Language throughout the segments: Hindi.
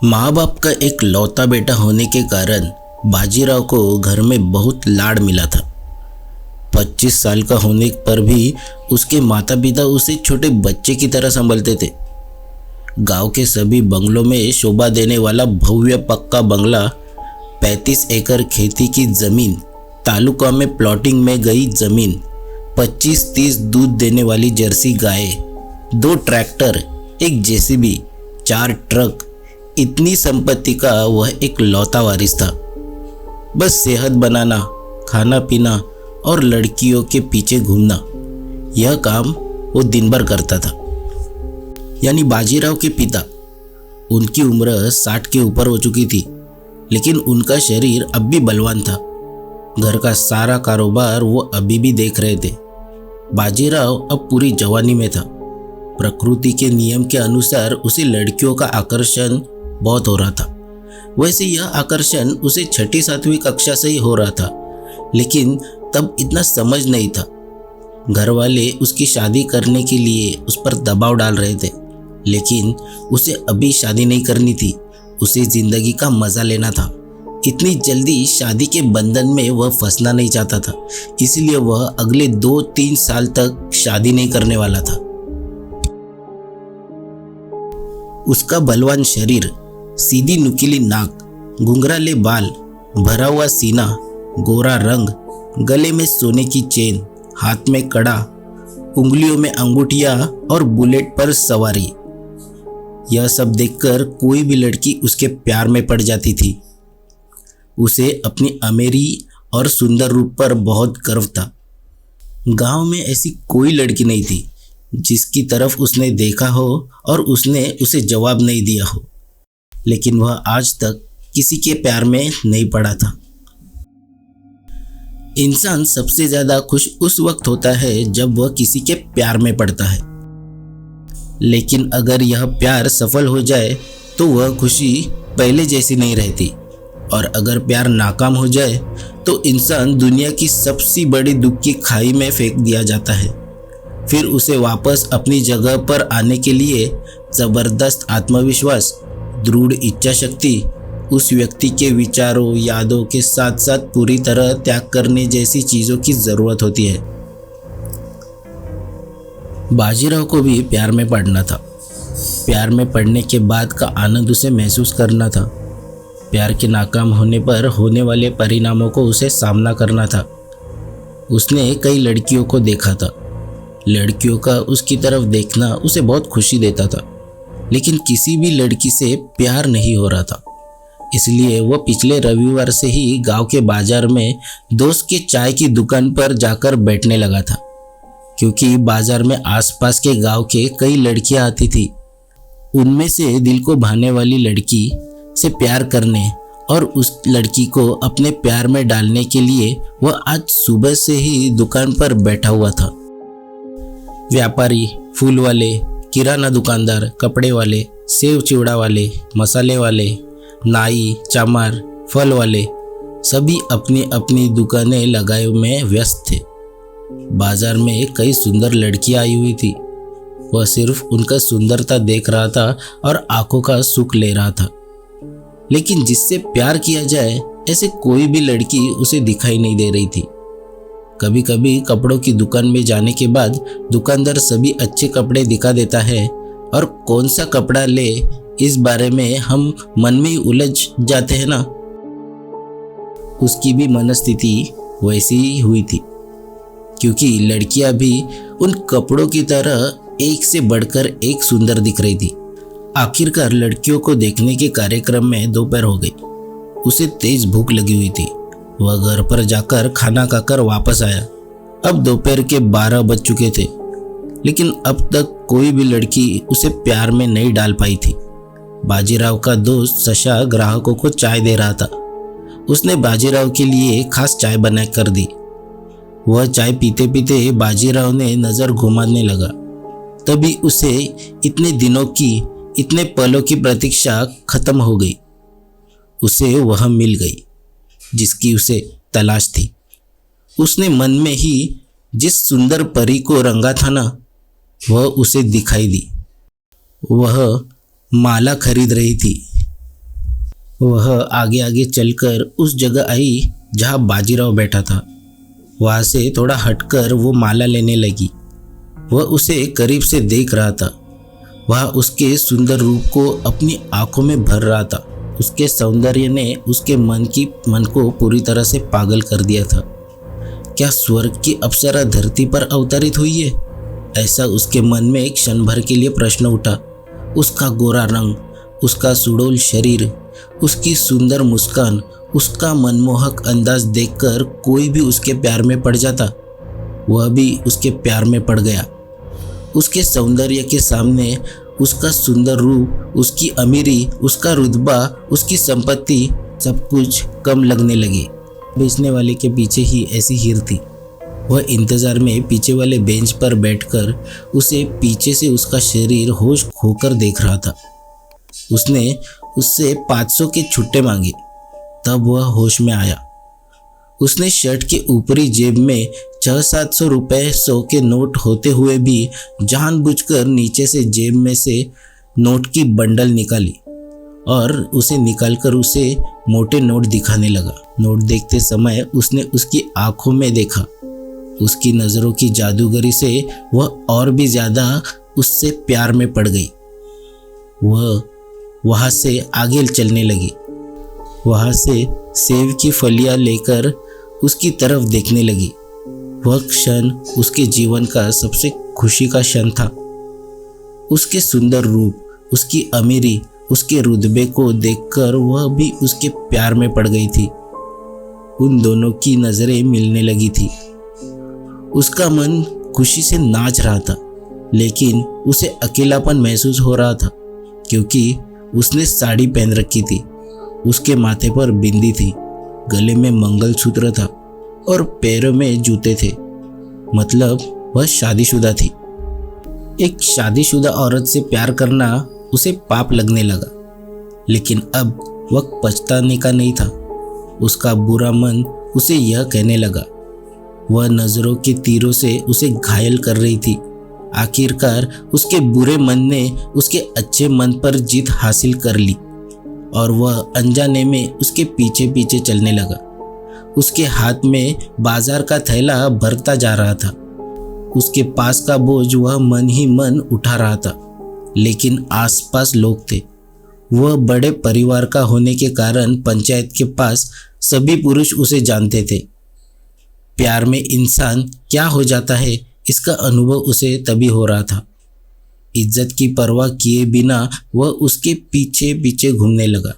माँ बाप का एक लौता बेटा होने के कारण बाजीराव को घर में बहुत लाड़ मिला था। 25 साल का होने पर भी उसके माता पिता उसे छोटे बच्चे की तरह संभालते थे। गांव के सभी बंगलों में शोभा देने वाला भव्य पक्का बंगला, 35 एकड़ खेती की जमीन, तालुका में प्लॉटिंग में गई जमीन, 25-30 दूध देने वाली जर्सी गाय, 2 ट्रैक्टर, एक जेसीबी, 4 ट्रक, इतनी संपत्ति का वह एक लौता वारिस था। बस सेहत बनाना, खाना पीना और लड़कियों के पीछे घूमना, यह काम वो दिन भर करता था। यानी बाजीराव के पिता, उनकी उम्र 60 के ऊपर हो चुकी थी, लेकिन उनका शरीर अब भी बलवान था। घर का सारा कारोबार वो अभी भी देख रहे थे। बाजीराव अब पूरी जवानी में था। प्रकृति के नियम के अनुसार उसे लड़कियों का आकर्षण बहुत हो रहा था। वैसे यह आकर्षण उसे 6ठी-7वीं कक्षा से ही हो रहा था, लेकिन तब इतना समझ नहीं था। घर वाले उसकी शादी करने के लिए उस पर दबाव डाल रहे थे, लेकिन उसे अभी शादी नहीं करनी थी। उसे जिंदगी का मजा लेना था। इतनी जल्दी शादी के बंधन में वह फंसना नहीं चाहता था, इसलिए वह अगले 2-3 साल तक शादी नहीं करने वाला था। उसका बलवान शरीर, सीधी नुकीली नाक, घुंघराले बाल, भरा हुआ सीना, गोरा रंग, गले में सोने की चेन, हाथ में कड़ा, उंगलियों में अंगूठियां और बुलेट पर सवारी, यह सब देखकर कोई भी लड़की उसके प्यार में पड़ जाती थी। उसे अपनी अमीरी और सुंदर रूप पर बहुत गर्व था। गांव में ऐसी कोई लड़की नहीं थी जिसकी तरफ उसने देखा हो और उसने उसे जवाब नहीं दिया हो, लेकिन वह आज तक किसी के प्यार में नहीं पड़ा था। इंसान सबसे ज्यादा खुश उस वक्त होता है जब वह किसी के प्यार में पड़ता है, लेकिन अगर यह प्यार सफल हो जाए तो वह खुशी पहले जैसी नहीं रहती, और अगर प्यार नाकाम हो जाए तो इंसान दुनिया की सबसे बड़ी दुख की खाई में फेंक दिया जाता है। फिर उसे वापस अपनी जगह पर आने के लिए जबरदस्त आत्मविश्वास, दृढ़ इच्छा शक्ति, उस व्यक्ति के विचारों, यादों के साथ साथ पूरी तरह त्याग करने जैसी चीजों की जरूरत होती है। बाजीराव को भी प्यार में पड़ना था। प्यार में पड़ने के बाद का आनंद उसे महसूस करना था। प्यार के नाकाम होने पर होने वाले परिणामों को उसे सामना करना था। उसने कई लड़कियों को देखा था। लड़कियों का उसकी तरफ देखना उसे बहुत खुशी देता था, लेकिन किसी भी लड़की से प्यार नहीं हो रहा था। इसलिए वह पिछले रविवार से ही गांव के बाजार में दोस्त के चाय की दुकान पर जाकर बैठने लगा था, क्योंकि बाजार में आसपास के गांव के कई लड़कियां आती थी। उनमें से दिल को भाने वाली लड़की से प्यार करने और उस लड़की को अपने प्यार में डालने के लिए वह आज सुबह से ही दुकान पर बैठा हुआ था। व्यापारी, फूल वाले, किराना दुकानदार, कपड़े वाले, सेव चिवड़ा वाले, मसाले वाले, नाई, चामार, फल वाले, सभी अपनी अपनी दुकानें लगाए में व्यस्त थे। बाजार में कई सुंदर लड़कियां आई हुई थी। वह सिर्फ उनका सुंदरता देख रहा था और आंखों का सुख ले रहा था, लेकिन जिससे प्यार किया जाए ऐसे कोई भी लड़की उसे दिखाई नहीं दे रही थी। कभी कभी कपड़ों की दुकान में जाने के बाद दुकानदार सभी अच्छे कपड़े दिखा देता है, और कौन सा कपड़ा ले इस बारे में हम मन में ही उलझ जाते हैं ना। उसकी भी मनस्थिति वैसी ही हुई थी, क्योंकि लड़कियां भी उन कपड़ों की तरह एक से बढ़कर एक सुंदर दिख रही थी। आखिरकार लड़कियों को देखने के कार्यक्रम में दोपहर हो गई। उसे तेज भूख लगी हुई थी। वह घर पर जाकर खाना खाकर वापस आया। अब दोपहर के 12 बज चुके थे, लेकिन अब तक कोई भी लड़की उसे प्यार में नहीं डाल पाई थी। बाजीराव का दोस्त सशा ग्राहकों को चाय दे रहा था। उसने बाजीराव के लिए खास चाय बना कर दी। वह चाय पीते पीते बाजीराव ने नजर घुमाने लगा। तभी उसे इतने दिनों की, इतने पलों की प्रतीक्षा खत्म हो गई। उसे वह मिल गई जिसकी उसे तलाश थी। उसने मन में ही जिस सुंदर परी को रंगा था ना, वह उसे दिखाई दी। वह माला खरीद रही थी। वह आगे आगे चलकर उस जगह आई जहाँ बाजीराव बैठा था। वहाँ से थोड़ा हटकर वो माला लेने लगी। वह उसे करीब से देख रहा था। वह उसके सुंदर रूप को अपनी आंखों में भर रहा था। उसके सौंदर्य ने उसके मन को पूरी तरह से पागल कर दिया था। क्या स्वर्ग की अप्सरा धरती पर अवतरित हुई है? ऐसा उसके मन में एक क्षण भर के लिए प्रश्न उठा। उसका गोरा रंग, उसका सुडौल शरीर, उसकी सुंदर मुस्कान, उसका मनमोहक अंदाज देखकर कोई भी उसके प्यार में पड़ जाता। वह भी उसके प्यार में पड़ गया। उसके सौंदर्य के सामने उसका सुंदर रूप, उसकी अमीरी, उसका रुतबा, उसकी संपत्ति सब कुछ कम लगने लगे। बेचने वाले के पीछे ही ऐसी हीर थी। वह इंतजार में पीछे वाले बेंच पर बैठकर उसे पीछे से उसका शरीर होश खोकर देख रहा था। उसने उससे 500 के छुट्टे मांगे, तब वह होश में आया। उसने शर्ट के ऊपरी जेब में 600-700 रुपए 100 के नोट होते हुए भी जानबूझकर नीचे से जेब में से नोट की बंडल निकाली और उसे निकालकर उसे मोटे नोट दिखाने लगा। नोट देखते समय उसने उसकी आंखों में देखा। उसकी नज़रों की जादूगरी से वह और भी ज़्यादा उससे प्यार में पड़ गई। वह वहाँ से आगे चलने लगी। वहाँ से सेब की फलियाँ लेकर उसकी तरफ देखने लगी। वह क्षण उसके जीवन का सबसे खुशी का क्षण था। उसके सुंदर रूप, उसकी अमीरी, उसके रुतबे को देखकर वह भी उसके प्यार में पड़ गई थी। उन दोनों की नज़रें मिलने लगी थी। उसका मन खुशी से नाच रहा था, लेकिन उसे अकेलापन महसूस हो रहा था क्योंकि उसने साड़ी पहन रखी थी। उसके माथे पर बिंदी थी, गले में मंगलसूत्र था और पैरों में जूते थे। मतलब वह शादीशुदा थी। एक शादीशुदा औरत से प्यार करना उसे पाप लगने लगा, लेकिन अब वक्त पछताने का नहीं था। उसका बुरा मन उसे यह कहने लगा। वह नज़रों के तीरों से उसे घायल कर रही थी। आखिरकार उसके बुरे मन ने उसके अच्छे मन पर जीत हासिल कर ली और वह अनजाने में उसके पीछे पीछे चलने लगा। उसके हाथ में बाजार का थैला भरता जा रहा था। उसके पास का बोझ वह मन ही मन उठा रहा था, लेकिन आसपास लोग थे। वह बड़े परिवार का होने के कारण पंचायत के पास सभी पुरुष उसे जानते थे। प्यार में इंसान क्या हो जाता है, इसका अनुभव उसे तभी हो रहा था। इज्जत की परवाह किए बिना वह उसके पीछे पीछे घूमने लगा।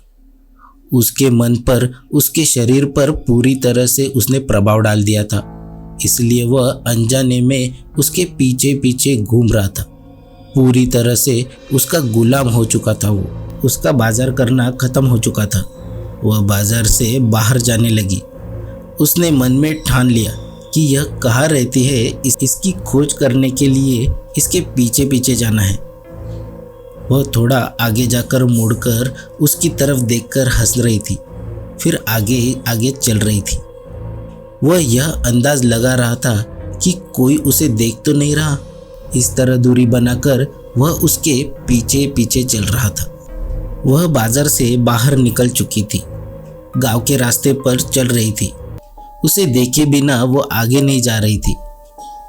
उसके मन पर, उसके शरीर पर पूरी तरह से उसने प्रभाव डाल दिया था, इसलिए वह अनजाने में उसके पीछे पीछे घूम रहा था। पूरी तरह से उसका गुलाम हो चुका था। वो उसका बाजार करना खत्म हो चुका था। वह बाजार से बाहर जाने लगी। उसने मन में ठान लिया कि यह कहाँ रहती है, इसकी खोज करने के लिए इसके पीछे पीछे जाना है। वह थोड़ा आगे जाकर मुड़कर उसकी तरफ देखकर हंस रही थी, फिर आगे आगे चल रही थी। वह यह अंदाज लगा रहा था कि कोई उसे देख तो नहीं रहा। इस तरह दूरी बनाकर वह उसके पीछे पीछे चल रहा था। वह बाजार से बाहर निकल चुकी थी, गांव के रास्ते पर चल रही थी। उसे देखे बिना वो आगे नहीं जा रही थी।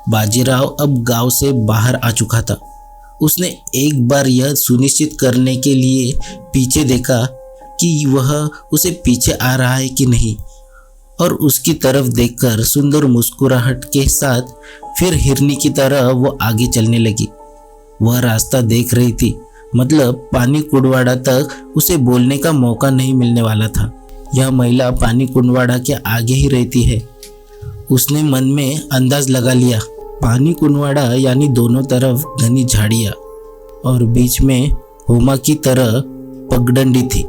बाजीराव अब गांव से बाहर आ चुका था। उसने एक बार यह सुनिश्चित करने के लिए पीछे देखा कि वह उसे पीछे आ रहा है कि नहीं, और उसकी तरफ देखकर सुंदर मुस्कुराहट के साथ फिर हिरनी की तरह वो आगे चलने लगी। वह रास्ता देख रही थी, मतलब पानी कुंडवाड़ा तक उसे बोलने का मौका नहीं मिलने वाला था। यह महिला पानी कुंडवाड़ा के आगे ही रहती है। उसने मन में अंदाज लगा लिया। पानी कुंडवाड़ा यानी दोनों तरफ घनी झाड़ियाँ और बीच में होमा की तरह पगडंडी थी,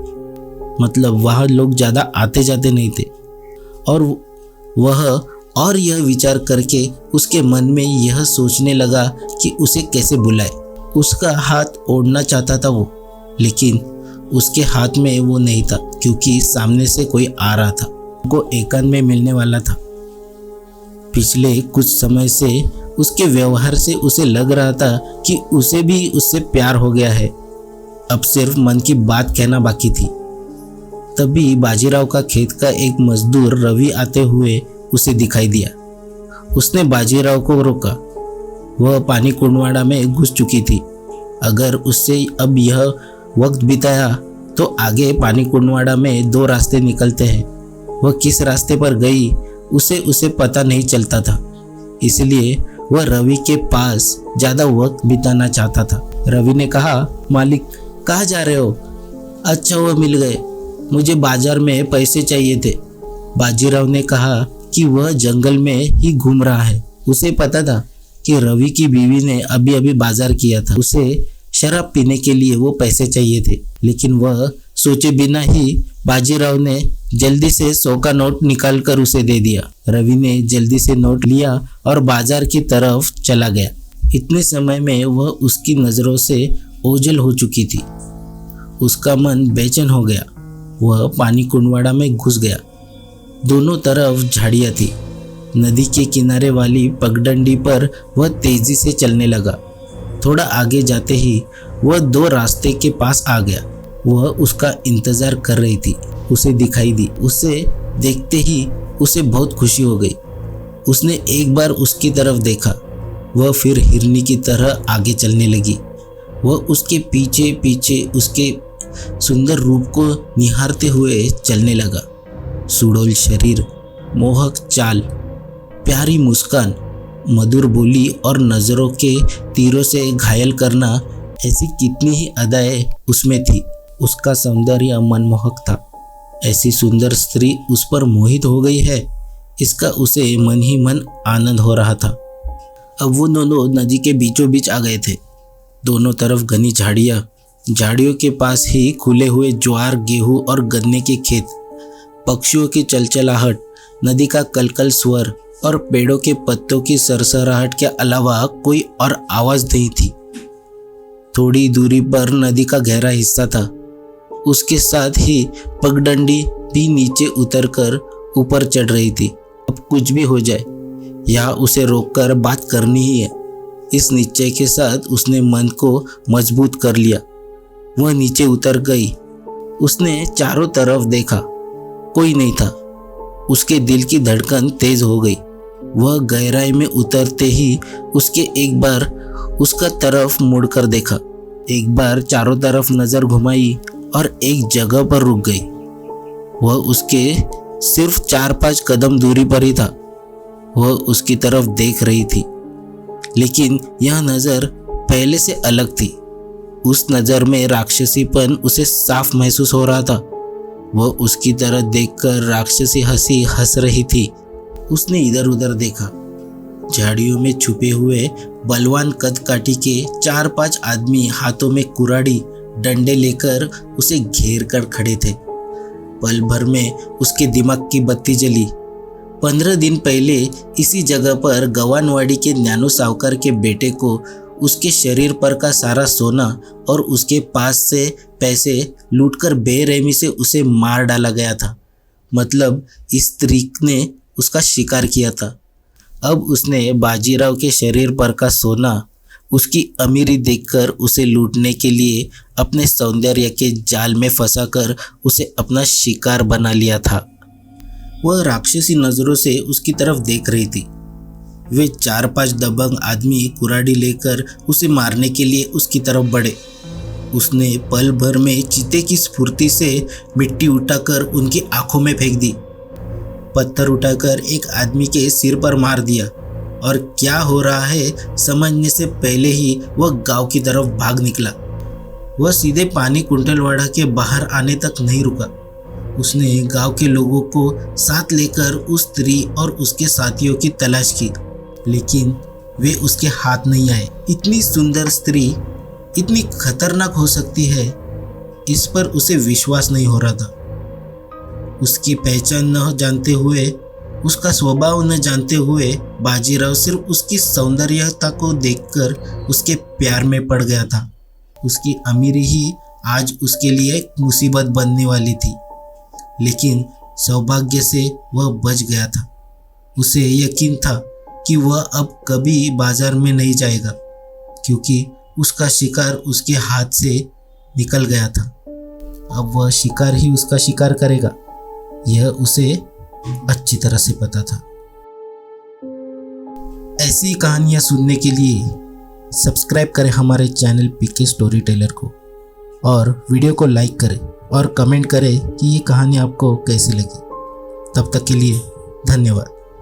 मतलब वहाँ लोग ज़्यादा आते जाते नहीं थे। और यह विचार करके उसके मन में यह सोचने लगा कि उसे कैसे बुलाए। उसका हाथ ओढ़ना चाहता था वो, लेकिन उसके हाथ में वो नहीं था क्योंकि सामने से कोई आ रहा था। वो एकांत में मिलने वाला था। पिछले कुछ समय से उसके व्यवहार से उसे लग रहा था कि उसे भी उससे प्यार हो गया है। अब सिर्फ मन की बात कहना बाकी थी। तभी बाजीराव का खेत का एक मजदूर रवि आते हुए उसे दिखाई दिया। उसने बाजीराव को रोका। वह पानी कुंडवाड़ा में घुस चुकी थी। अगर उससे अब यह वक्त बिताया तो आगे पानी कुंडवाड़ा में 2 रास्ते निकलते हैं। वह किस रास्ते पर गई उसे पता नहीं चलता था, इसलिए वह रवि के पास ज़्यादा वक्त बिताना चाहता था। रवि ने कहा, मालिक कहाँ जा रहे हो? अच्छा वह मिल गए, मुझे बाजार में पैसे चाहिए थे। बाजीराव ने कहा कि वह जंगल में ही घूम रहा है। उसे पता था कि रवि की बीवी ने अभी अभी बाजार किया था। उसे शराब पीने के लिए वो पैसे चाहिए थे, लेकिन वह सोचे बिना ही बाजीराव ने जल्दी से 100 का नोट निकाल कर उसे दे दिया। रवि ने जल्दी से नोट लिया और बाजार की तरफ चला गया। इतने समय में वह उसकी नज़रों से ओझल हो चुकी थी। उसका मन बेचैन हो गया। वह पानी कुंडवाड़ा में घुस गया। दोनों तरफ झाड़ियाँ थी। नदी के किनारे वाली पगडंडी पर वह तेजी से चलने लगा। थोड़ा आगे जाते ही वह 2 रास्ते के पास आ गया। वह उसका इंतजार कर रही थी। उसे दिखाई दी। उसे देखते ही उसे बहुत खुशी हो गई। उसने एक बार उसकी तरफ देखा। वह फिर हिरनी की तरह आगे चलने लगी। वह उसके पीछे पीछे उसके सुंदर रूप को निहारते हुए चलने लगा। सुडौल शरीर, मोहक चाल, प्यारी मुस्कान, मधुर बोली और नज़रों के तीरों से घायल करना, ऐसी कितनी ही अदाएं उसमें थी। उसका सौंदर्य मनमोहक था। ऐसी सुंदर स्त्री उस पर मोहित हो गई है, इसका उसे मन ही मन आनंद हो रहा था। अब वो दोनों नदी के बीचों बीच आ गए थे। दोनों तरफ घनी झाड़ियाँ, झाड़ियों के पास ही खुले हुए ज्वार, गेहूं और गन्ने के खेत, पक्षियों की चलचलाहट, नदी का कलकल स्वर और पेड़ों के पत्तों की सरसराहट के अलावा कोई और आवाज नहीं थी। थोड़ी दूरी पर नदी का गहरा हिस्सा था। उसके साथ ही पगडंडी भी नीचे उतरकर ऊपर चढ़ रही थी। अब कुछ भी हो जाए, यहाँ उसे रोककर बात करनी ही है। इस निश्चय के साथ उसने मन को मजबूत कर लिया। वह नीचे उतर गई। उसने चारों तरफ देखा, कोई नहीं था। उसके दिल की धड़कन तेज हो गई। वह गहराई में उतरते ही उसके एक बार उसका तरफ मुड़कर देखा। एक बार चारों तरफ नजर घुमाई और एक जगह पर रुक गई। वह उसके सिर्फ 4-5 कदम दूरी पर ही था। वह उसकी तरफ देख रही थी, लेकिन यह नज़र पहले से अलग थी। उस नज़र में राक्षसीपन उसे साफ महसूस हो रहा था। वह उसकी तरफ देखकर राक्षसी हंसी हंस रही थी। उसने इधर उधर देखा। झाड़ियों में छुपे हुए बलवान कद काठी के 4-5 आदमी हाथों में कुराड़ी, डंडे लेकर उसे घेर कर खड़े थे। पल भर में उसके दिमाग की बत्ती जली। 15 दिन पहले इसी जगह पर गवानवाड़ी के न्यानो सावकार के बेटे को उसके शरीर पर का सारा सोना और उसके पास से पैसे लूटकर बेरहमी से उसे मार डाला गया था। मतलब इस स्त्री ने उसका शिकार किया था। अब उसने बाजीराव के शरीर पर का सोना, उसकी अमीरी देखकर उसे लूटने के लिए अपने सौंदर्य के जाल में फंसाकर उसे अपना शिकार बना लिया था। वह राक्षसी नज़रों से उसकी तरफ देख रही थी। वे 4-5 दबंग आदमी कुराड़ी लेकर उसे मारने के लिए उसकी तरफ बढ़े। उसने पल भर में चीते की स्फूर्ति से मिट्टी उठाकर उनकी आंखों में फेंक दी। पत्थर उठाकर एक आदमी के सिर पर मार दिया और क्या हो रहा है समझने से पहले ही वह गांव की तरफ भाग निकला। वह सीधे पानी कुंटलवाड़ा के बाहर आने तक नहीं रुका। उसने गांव के लोगों को साथ लेकर उस स्त्री और उसके साथियों की तलाश की, लेकिन वे उसके हाथ नहीं आए। इतनी सुंदर स्त्री इतनी खतरनाक हो सकती है, इस पर उसे विश्वास नहीं हो रहा था। उसकी पहचान न जानते हुए, उसका स्वभाव न जानते हुए बाजीराव सिर्फ उसकी सौंदर्यता को देखकर उसके प्यार में पड़ गया था। उसकी अमीरी ही आज उसके लिए एक मुसीबत बनने वाली थी, लेकिन सौभाग्य से वह बच गया था। उसे यकीन था कि वह अब कभी बाजार में नहीं जाएगा, क्योंकि उसका शिकार उसके हाथ से निकल गया था। अब वह शिकार ही उसका शिकार करेगा, यह उसे अच्छी तरह से पता था। ऐसी कहानियाँ सुनने के लिए सब्सक्राइब करें हमारे चैनल पीके स्टोरी टेलर को और वीडियो को लाइक करें और कमेंट करें कि ये कहानी आपको कैसी लगी। तब तक के लिए धन्यवाद।